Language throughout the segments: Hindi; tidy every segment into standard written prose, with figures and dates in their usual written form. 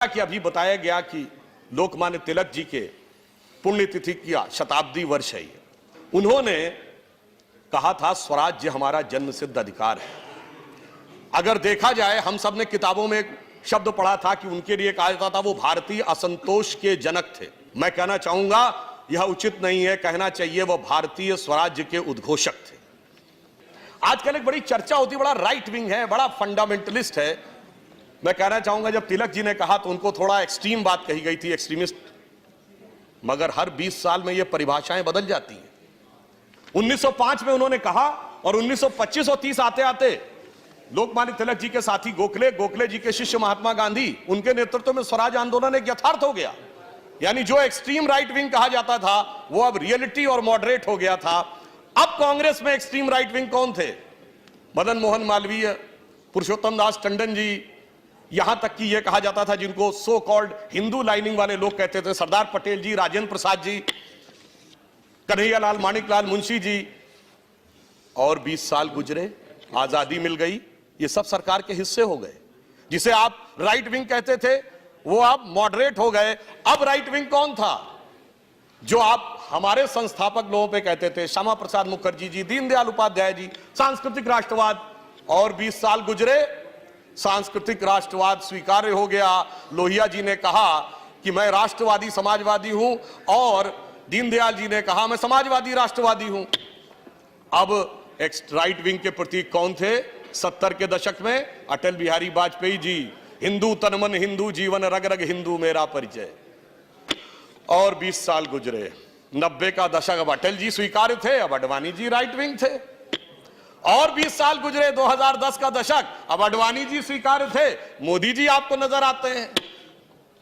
कि अभी बताया गया कि लोकमान्य तिलक जी के पुण्यतिथि की शताब्दी वर्ष है। उन्होंने कहा था स्वराज्य हमारा जन्मसिद्ध अधिकार है। अगर देखा जाए, हम सब ने किताबों में एक शब्द पढ़ा था कि उनके लिए कहा जाता था वो भारतीय असंतोष के जनक थे। मैं कहना चाहूंगा यह उचित नहीं है, कहना चाहिए वो भारतीय स्वराज्य के उद्घोषक थे। आजकल एक बड़ी चर्चा होती है, बड़ा राइट विंग है, बड़ा फंडामेंटलिस्ट है। मैं कहना चाहूंगा जब तिलक जी ने कहा तो उनको थोड़ा एक्सट्रीम बात कही गई थी, एक्सट्रीमिस्ट। मगर हर 20 साल में ये परिभाषाएं बदल जाती हैं। 1905 में उन्होंने कहा और 1925 और 30 आते आते लोकमान्य तिलक जी के साथी गोखले जी के शिष्य महात्मा गांधी, उनके नेतृत्व में स्वराज आंदोलन एक यथार्थ हो गया। यानी जो एक्सट्रीम राइट विंग कहा जाता था वो अब रियलिटी और मॉडरेट हो गया था। अब कांग्रेस में एक्सट्रीम राइट विंग कौन थे? मदन मोहन मालवीय, पुरुषोत्तम दास टंडन जी, यहां तक कि यह कहा जाता था जिनको सो कॉल्ड हिंदू लाइनिंग वाले लोग कहते थे, सरदार पटेल जी, राजेंद्र प्रसाद जी, कन्हैयालाल माणिकलाल मुंशी जी। और 20 साल गुजरे, आजादी मिल गई, ये सब सरकार के हिस्से हो गए। जिसे आप राइट विंग कहते थे वो अब मॉडरेट हो गए। अब राइट विंग कौन था जो आप हमारे संस्थापक लोगों पे कहते थे? श्यामा प्रसाद मुखर्जी जी, दीनदयाल उपाध्याय जी, सांस्कृतिक राष्ट्रवाद। और 20 साल गुजरे, सांस्कृतिक राष्ट्रवाद स्वीकार्य हो गया। लोहिया जी ने कहा कि मैं राष्ट्रवादी समाजवादी हूं और दीनदयाल जी ने कहा मैं समाजवादी राष्ट्रवादी हूं। अब राइट विंग के प्रतीक कौन थे 70 के दशक में? अटल बिहारी वाजपेयी जी, हिंदू तन मन हिंदू जीवन रग रग हिंदू मेरा परिचय। और 20 साल गुजरे, 90 का दशक, अब अटल जी स्वीकार्य थे, अब अडवाणी जी राइट विंग थे। और 20 साल गुजरे, 2010 का दशक, अब अडवाणी जी स्वीकार्य थे, मोदी जी आपको नजर आते हैं।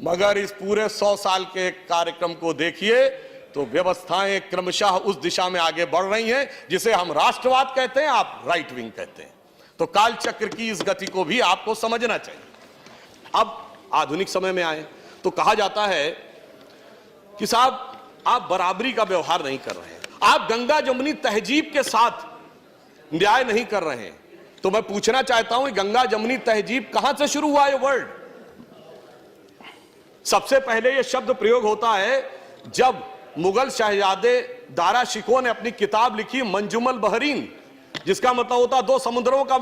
मगर इस पूरे 100 साल के कार्यक्रम को देखिए तो व्यवस्थाएं क्रमशः उस दिशा में आगे बढ़ रही हैं जिसे हम राष्ट्रवाद कहते हैं, आप राइट विंग कहते हैं। तो काल चक्र की इस गति को भी आपको समझना चाहिए। अब आधुनिक समय में आए तो कहा जाता है कि साहब आप बराबरी का व्यवहार नहीं कर रहे हैं, आप गंगा जमुनी तहजीब के साथ न्याय नहीं कर रहे हैं। तो मैं पूछना चाहता हूं गंगा जमुनी तहजीब कहां से शुरू हुआ? ये वर्ड सबसे पहले ये शब्द प्रयोग होता है जब मुगल शहजादे दारा शिकोह ने अपनी किताब लिखी मंजुमल बहरीन, जिसका मतलब होता दो समुद्रों का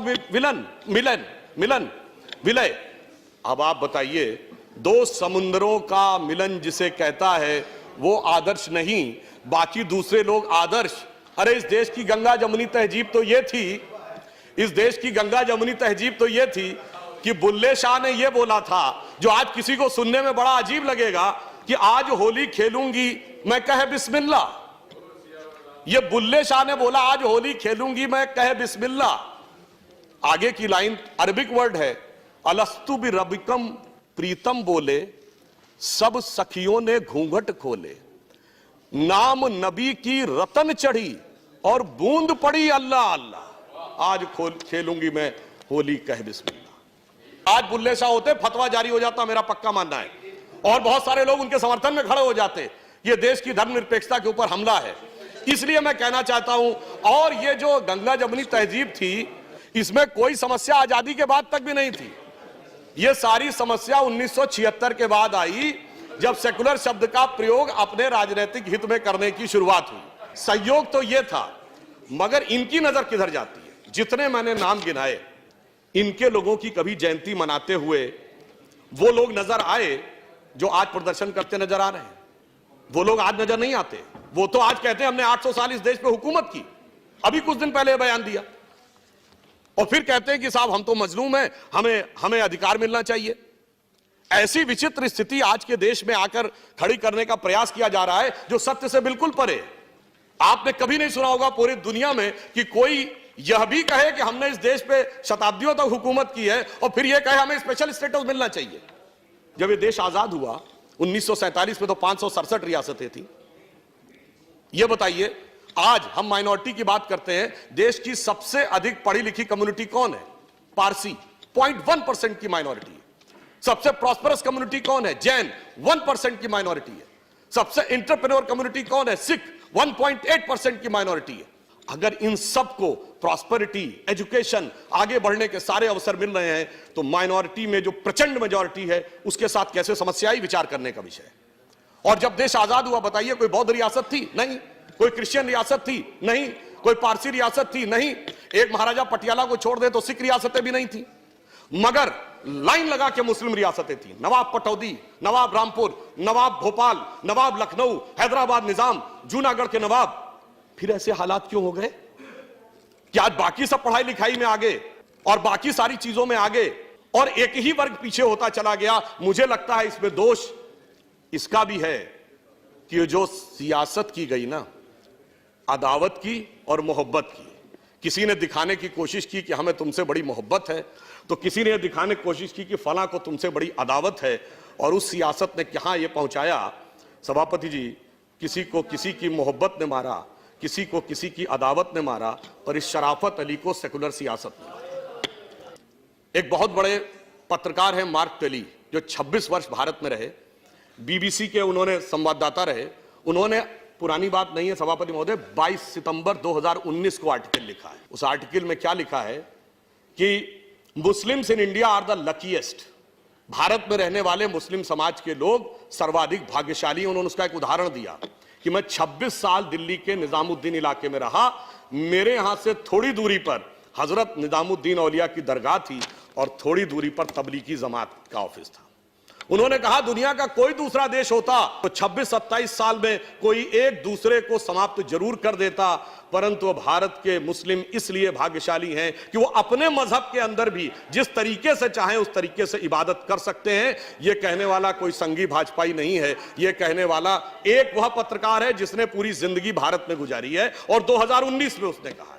विलय। अब आप बताइए, दो समुद्रों का मिलन जिसे कहता है वो आदर्श नहीं, बाकी दूसरे लोग आदर्श। अरे इस देश की गंगा जमुनी तहजीब तो ये थी, इस देश की गंगा जमुनी तहजीब तो ये थी कि बुल्ले शाह ने ये बोला था, जो आज किसी को सुनने में बड़ा अजीब लगेगा, कि आज होली खेलूंगी मैं कहे बिस्मिल्लाह। ये बुल्ले शाह ने बोला आज होली खेलूंगी मैं कहे बिस्मिल्लाह। आगे की लाइन अरबिक वर्ड है, अलस्तु बि रबिकम प्रीतम बोले, सब सखियों ने घूंघट खोले, नाम नबी की रतन चढ़ी और बूंद पड़ी अल्लाह अल्लाह, आज खेलूंगी मैं होली कह बिस्मिल्लाह। आज बुल्ले शाह होते फतवा जारी हो जाता, मेरा पक्का मानना है, और बहुत सारे लोग उनके समर्थन में खड़े हो जाते। ये देश की धर्मनिरपेक्षता के ऊपर हमला है। इसलिए मैं कहना चाहता हूं, और ये जो गंगा जमुनी तहजीब थी इसमें कोई समस्या आजादी के बाद तक भी नहीं थी। ये सारी समस्या 1976 के बाद आई, जब सेकुलर शब्द का प्रयोग अपने राजनीतिक हित में करने की शुरुआत हुई। संयोग तो यह था, मगर इनकी नजर किधर जाती है? जितने मैंने नाम गिनाए, इनके लोगों की कभी जयंती मनाते हुए वो लोग नजर आए जो आज प्रदर्शन करते नजर आ रहे हैं? वो लोग आज नजर नहीं आते। वो तो आज कहते हैं हमने 800 साल इस देश पे हुकूमत की, अभी कुछ दिन पहले बयान दिया, और फिर कहते हैं कि साहब हम तो मजलूम हैं, हमें अधिकार मिलना चाहिए। ऐसी विचित्र स्थिति आज के देश में आकर खड़ी करने का प्रयास किया जा रहा है जो सत्य से बिल्कुल परे। आपने कभी नहीं सुना होगा पूरी दुनिया में कि कोई यह भी कहे कि हमने इस देश पे शताब्दियों तक हुकूमत की है और फिर यह कहे हमें स्पेशल स्टेटस मिलना चाहिए। जब यह देश आजाद हुआ 1947 में तो 567 रियासतें थी। यह बताइए, आज हम माइनॉरिटी की बात करते हैं, देश की सबसे अधिक पढ़ी लिखी कम्युनिटी कौन है? पारसी, 0.1% की माइनॉरिटी है। सबसे प्रॉस्परस कम्युनिटी कौन है? जैन, 1% की माइनॉरिटी है। सबसे एंटरप्रेन्योर कम्युनिटी कौन है? सिख, 1.8% की माइनॉरिटी है। अगर इन सबको प्रॉस्पेरिटी, एजुकेशन, आगे बढ़ने के सारे अवसर मिल रहे हैं, तो माइनॉरिटी में जो प्रचंड मेजॉरिटी है उसके साथ कैसे समस्या ही विचार करने का विषय है। और जब देश आजाद हुआ, बताइए, कोई बौद्ध रियासत थी? नहीं। कोई क्रिश्चियन रियासत थी? नहीं। कोई पारसी रियासत थी? नहीं। एक महाराजा पटियाला को छोड़ दे तो सिख रियासतें भी नहीं थी, मगर लाइन लगा के मुस्लिम रियासतें थी। नवाब पटौदी, नवाब रामपुर, नवाब भोपाल, नवाब लखनऊ, हैदराबाद निजाम, जूनागढ़ के नवाब। फिर ऐसे हालात क्यों हो गए कि आज बाकी सब पढ़ाई लिखाई में आगे और बाकी सारी चीजों में आगे और एक ही वर्ग पीछे होता चला गया? मुझे लगता है इसमें दोष इसका भी है कि जो सियासत की गई ना, अदावत की और मोहब्बत की। किसी ने दिखाने की कोशिश की कि हमें तुमसे बड़ी मोहब्बत है, तो किसी ने दिखाने की कोशिश की कि फला को तुमसे बड़ी अदावत है, और उस सियासत ने कहां यह पहुंचाया सभापति जी, किसी को किसी की मोहब्बत ने मारा, किसी को किसी की अदावत ने मारा, पर इस शराफत अली को सेकुलर सियासत ने मारा। एक बहुत बड़े पत्रकार हैं मार्क टेली, जो 26 वर्ष भारत में रहे, बीबीसी के उन्होंने संवाददाता रहे। उन्होंने, पुरानी बात नहीं है सभापति महोदय, 22 सितंबर 2019 को आर्टिकल लिखा है। उस आर्टिकल में क्या लिखा है कि Muslims in India are the luckiest. Bharat में रहने वाले मुस्लिम समाज के लोग सर्वाधिक भाग्यशाली। उन्होंने उसका एक उदाहरण दिया कि मैं 26 साल दिल्ली के निजामुद्दीन इलाके में रहा, मेरे यहां से थोड़ी दूरी पर हजरत निजामुद्दीन औलिया की दरगाह थी और थोड़ी दूरी पर तबलीगी जमात का ऑफिस था। उन्होंने कहा दुनिया का कोई दूसरा देश होता तो 26-27 साल में कोई एक दूसरे को समाप्त जरूर कर देता, परंतु भारत के मुस्लिम इसलिए भाग्यशाली हैं कि वो अपने मजहब के अंदर भी जिस तरीके से चाहें उस तरीके से इबादत कर सकते हैं। यह कहने वाला कोई संघी भाजपाई नहीं है, यह कहने वाला एक वह पत्रकार है जिसने पूरी जिंदगी भारत में गुजारी है और 2019 में उसने कहा